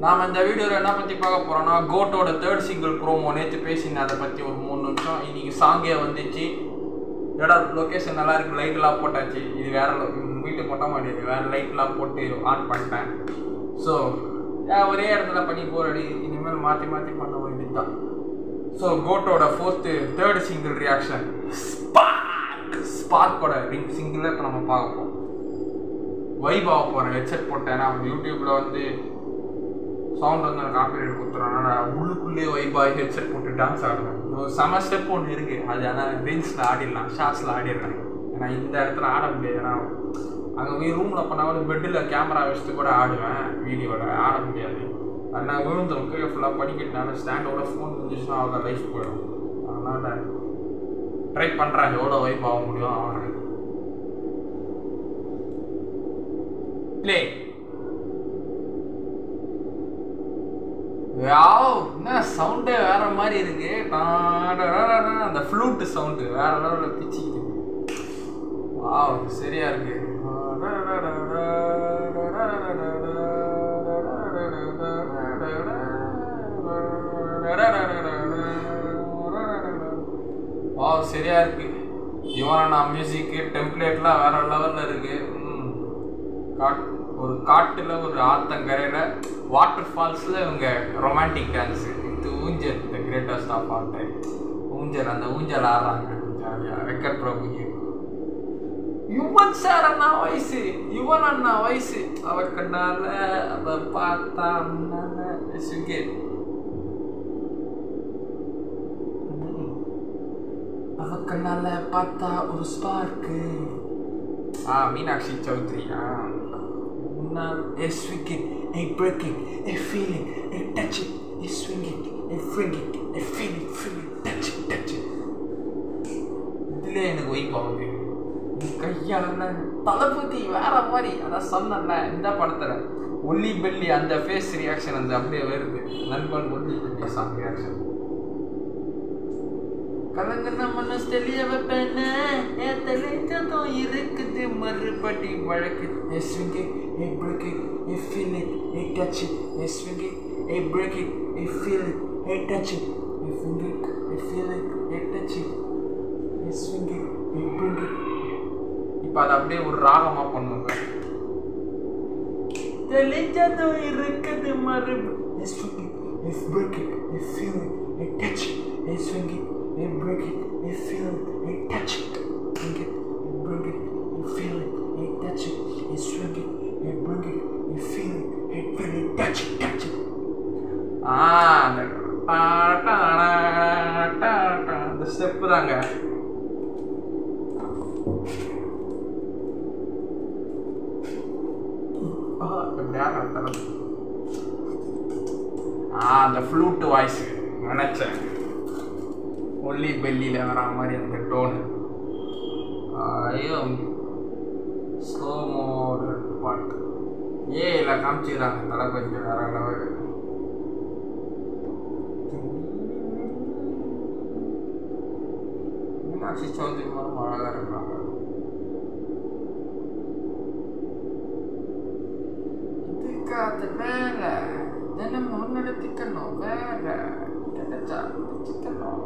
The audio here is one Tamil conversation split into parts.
நாம இந்த வீடியோல என்ன பத்தி பார்க்க போறோம்னா கோட்டோட தேர்ட் சிங்கிள் ப்ரோமோ நேற்று பேசினேன், அதை பத்தி ஒரு 3 நிமிஷம். இன்னைக்கு சாங்கே வந்துச்சு. இடம் லொக்கேஷன் நல்லா இருக்கு, லைட்லாம் போட்டாச்சு. இது வேற வீட்டு மொட்டை மாடி, வேற லைட்லாம் போட்டு ஆன் பண்ணிட்டேன். ஸோ ஒரே இடத்துல பண்ணி போராடி இனிமேல் மாற்றி மாற்றி பண்ண வேண்டியது தான். ஸோ கோட்டோட தேர்ட் சிங்கிள் ரியாக்ஷன் ஸ்பார்க்கோட சிங்கிள் இப்போ நம்ம பார்க்க போகிறோம். வைப் ஆக போகிறேன். ஹெட்செட் போட்டேன். நான் யூடியூப்பில் வந்து சவுண்ட் வந்து எனக்கு காப்பிரைட் கொடுத்துறேன். நான் உள்ளுக்குள்ளேயே வைபாக ஹெட்செட் போட்டு டான்ஸ் ஆடுவேன். ஒரு செம ஸ்டெப் ஒன்று இருக்குது, அது ஆனால் ரீல்ஸில் ஆடிடலாம், ஷார்ட்ஸில் ஆடிடுறேன். ஏன்னா இந்த இடத்துல ஆட முடியாது. ஏன்னா அங்கே போய் ரூமில் பண்ணாலும் பெட்டில் கேமரா வச்சுட்டு கூட ஆடுவேன், வீடியோவில் ஆட முடியாது. அதனால் விழுந்துடும் கீழே ஃபுல்லாக படிக்கிட்டனால ஸ்டாண்டோட ஃபோன் இருந்துச்சுன்னா அவங்க லைஃப் போயிடும். அதனால் ட்ரை பண்ணுறேன், எவ்வளோ வைப் ஆக முடியும் அவனுக்கு. ப்ளே. என்ன சவுண்டே வேற மாதிரி இருக்கு. அந்த ஃப்ளூட் சவுண்டு வேற லெவலில் பிச்சுக்கிட்டு. சரியா இருக்கு. சரியா இருக்கு. யுவனா மியூசிக்கு டெம்ப்ளேட்லாம் வேற லெவலில் இருக்கு. ஒரு காட்டுல ஒரு ஆத்தங்கரையில வாட்டர் ஃபால்ஸ்ல இவங்க ரொமான்டிக் டான்ஸ். இது ஊஞ்சல், the greatest of all time. ஊஞ்சல், அந்த ஊஞ்சல் ஆடுறாங்க ஜாலியா. வெங்கட் பிரபு யுவன் சார் அண்ணா வயசு, யுவன் அண்ணா வயசு. அவக்கனால அதை பார்த்தா அவக்கனால பார்த்தா ஒரு ஸ்பார்க்கு. மீனாட்சி சௌத்ரியா. A swing it, a break it, a feel it, a touch it, a swing it, a fling it, a feel it, touch it, touch it. இதுல எனக்கு வைப் ஆகுது. கையால தளபதி வேற மாதிரி. அதான் சொன்னேன்ல, இந்த படத்துல ஒல்லி பெல்லி அந்த ஃபேஸ் ரியாக்ஷன் அந்த அப்படியே வருது. நண்பன் ஒல்லி பெல்லி சாங் ரியாக்ஷன். கலங்கன மனசு தெளிய வைப்பேன்னு என் தெளிஞ்சதும் இருக்குது மறுபடி வழக்கு. A swing it, a break it, a feel it, a touch it. A swing it, a break it, a feel it, a touch it. A swing it, a feel it, a touch it. A swing it, a bring it. இப்போ அதை அப்படியே ஒரு ராகமா பண்ணுங்க. தெளிஞ்சதும் இருக்குது மறுபடி. A swing it, a break it, a feel it, a touch it. A swing it, a break it, a feel it, a touch it. Bring it, a bring it, a feel it, a touch it. A swing it, a bring it, a feel it, a feel it, touch it, touch it. அந்த ஸ்டெப் தாங்க. அந்த ஃப்ளூட் வாய்ஸ் நினைச்சேன் ஒல்லி பெல்லியில் வர மாதிரி அந்த டோனு. ஐயோ ஸ்லோ மோட் பாட்டு இல்லை காமிச்சிக்கிறாங்க தளபதி வேற லெவல். மீனாட்சி சௌத்ரி மூலம் அழகாக இருக்கிறாங்க. இதுக்காக வேலை தினம் முன்னெடுத்துக்கணும், வேலை கிடைச்சா வச்சுக்கணும்.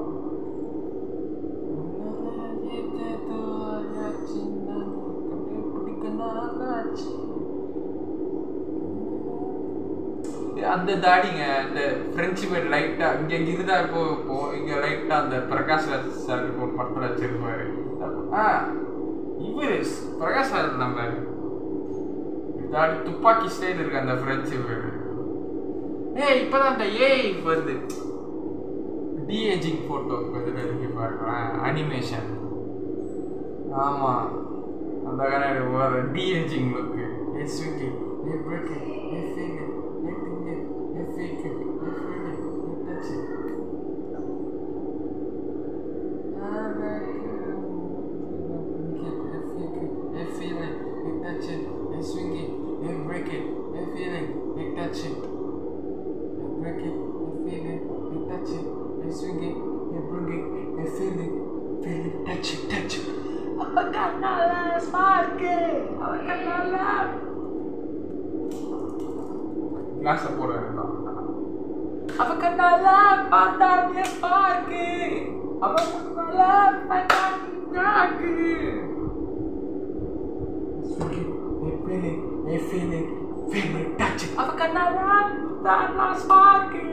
அந்த தாடிங்க, இந்த ஃப்ரெஞ்சு மேட் லைட்டா இங்க இதுதான். இப்போ இங்க லைட்டா அந்த பிரகாஷ் ராஜ் சார் இப்போ படத்துல வச்சிருப்பாரு. இவரு பிரகாஷ் ராஜ் நம்ம தாடி துப்பாக்கி ஸ்டைல் இருக்கு அந்த ஃப்ரெஞ்சு மேட். இப்பதான் அந்த வருது டிஏஜிங் போட்டோ இருக்கு பாருங்களேன், அனிமேஷன். ஆமா, அந்த கண்ணாடி டிஏஜிங் லுக்கு. கிளாஸை போட வேண்டாம். அவ கண்ணால பார்த்தாலே பார்க்கு, அவ முன்னால பார்த்தாக்கு. Feel it, touch it. அவ கண்ணால பார்த்தாலே பார்க்கு,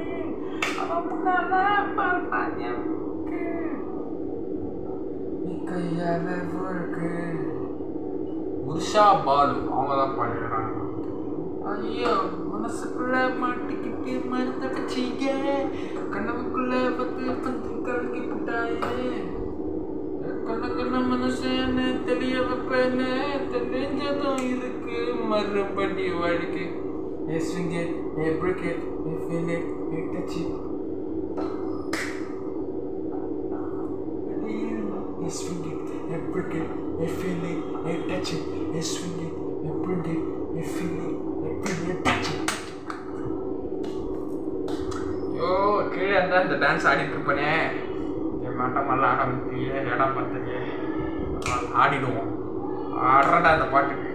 அவ முன்னால பார்த்தாக்கு. நீ கையால work. உஷா பாலு அவங்க தான் பாடுறாங்க. ஐயோ மனசுக்குள்ள மாட்டிக்கிட்டு மருந்தடிச்சீங்க, கனவுக்குள்ள பத்து பத்து கலக்கி விட்டாயே, கண்ண மனசேன்னு தெரிய வைப்பேன்னு தெரிஞ்சதும் இருக்கு மறுபடி வாழ்க்கை. A swing it, a break it, a feel it, a touch it. A swing it, a break it, a feel it, a touch it. A swing it, a break it, a feel it. ஐயோ கீழே இருந்தால் இந்த டான்ஸ் ஆடிட்டு இருப்பேனே, என் மாட்டமெல்லாம் ஆட முடியலையே, இடம் பார்த்துலையே. ஆடிடுவோம், ஆடுறடா இந்த பாட்டுக்கு.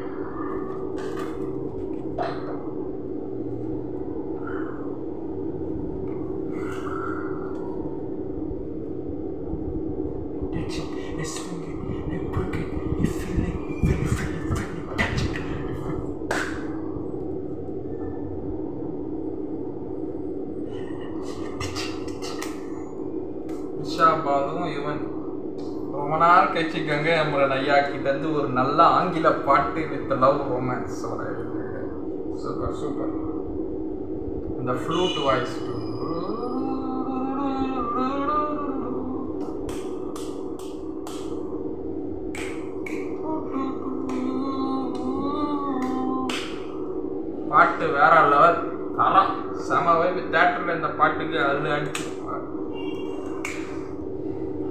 பாலும் இவன் ரொம்ப நாள் கழிச்சு கங்கை அமரன் ஐயா கிட்ட ஒரு நல்ல ஆங்கில பாட்டு with love romance. Super super. இந்த ஃப்ளூட் வாய்ஸ் பாட்டு வேற லெவல் தரம். செமவே தேட்டரில் இந்த பாட்டுக்கு அது அடிச்சு.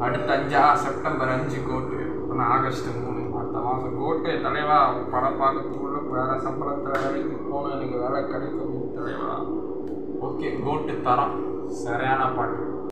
அடுத்த 5 செப்டம்பர் 5 கோட்டு, அப்புறம் ஆகஸ்ட் 3 அடுத்த மாதம் கோட்டு. தலைவா படம் பார்க்கறதுக்குள்ள வேறு சம்பளத்தில் வேலைக்கு போகணும், எனக்கு வேலை கிடைக்கும் தலைவா. ஓகே கோட்டு தரம், சரியான பாட்டு.